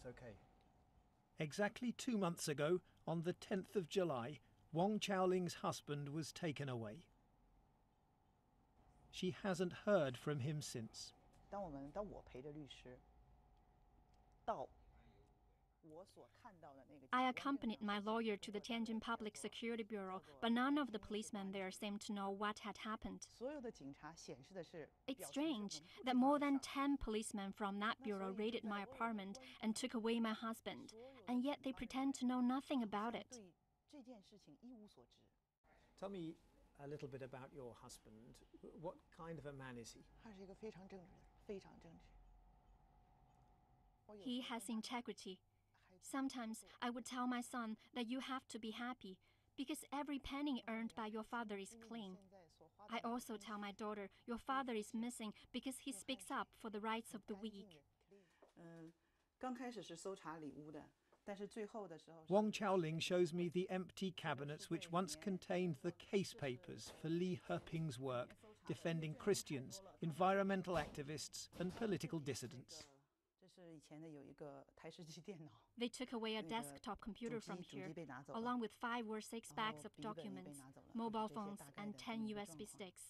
it's okay. Exactly 2 months ago, on the 10th of July, Wang Qiaoling's husband was taken away. She hasn't heard from him since. I accompanied my lawyer to the Tianjin Public Security Bureau, but none of the policemen there seemed to know what had happened. It's strange that more than 10 policemen from that bureau raided my apartment and took away my husband, and yet they pretend to know nothing about it. Tell me a little bit about your husband. What kind of a man is he? He has integrity. Sometimes I would tell my son that you have to be happy because every penny earned by your father is clean. I also tell my daughter your father is missing because he speaks up for the rights of the weak. Wang Qiaoling shows me the empty cabinets which once contained the case papers for Li Heping's work defending Christians, environmental activists and political dissidents. They took away a desktop computer from here, along with 5 or 6 bags of documents, mobile phones, and 10 USB sticks.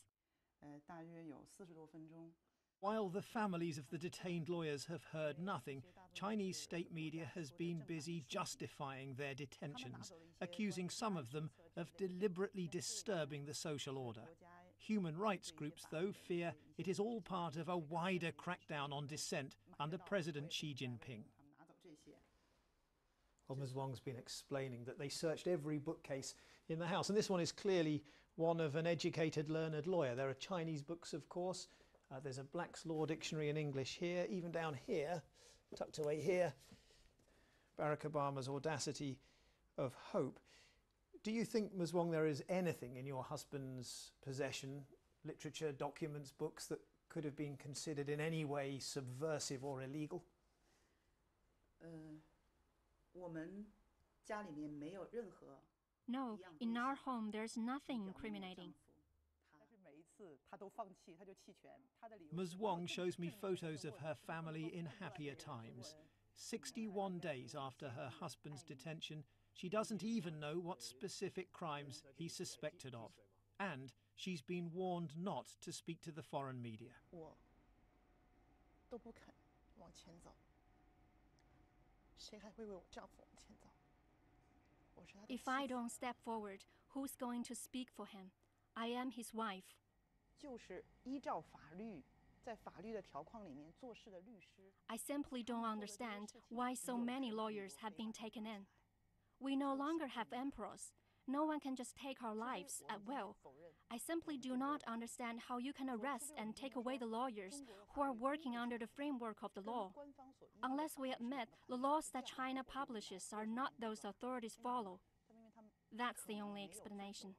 While the families of the detained lawyers have heard nothing, Chinese state media has been busy justifying their detentions, accusing some of them of deliberately disturbing the social order. Human rights groups, though, fear it is all part of a wider crackdown on dissent under President Xi Jinping. Well, Ms. Wang's been explaining that they searched every bookcase in the house, and this one is clearly one of an educated, learned lawyer. There are Chinese books, of course. There's a Black's Law Dictionary in English here, even down here, tucked away here, Barack Obama's Audacity of Hope. Do you think, Ms. Wang, there is anything in your husband's possession, literature, documents, books, that could have been considered in any way subversive or illegal? No, in our home there's nothing incriminating. Ms. Wang shows me photos of her family in happier times. 61 days after her husband's detention, she doesn't even know what specific crimes he's suspected of. And she's been warned not to speak to the foreign media. If I don't step forward, who's going to speak for him? I am his wife. I simply don't understand why so many lawyers have been taken in. We no longer have emperors. No one can just take our lives at will. I simply do not understand how you can arrest and take away the lawyers who are working under the framework of the law. Unless we admit the laws that China publishes are not those authorities follow. That's the only explanation.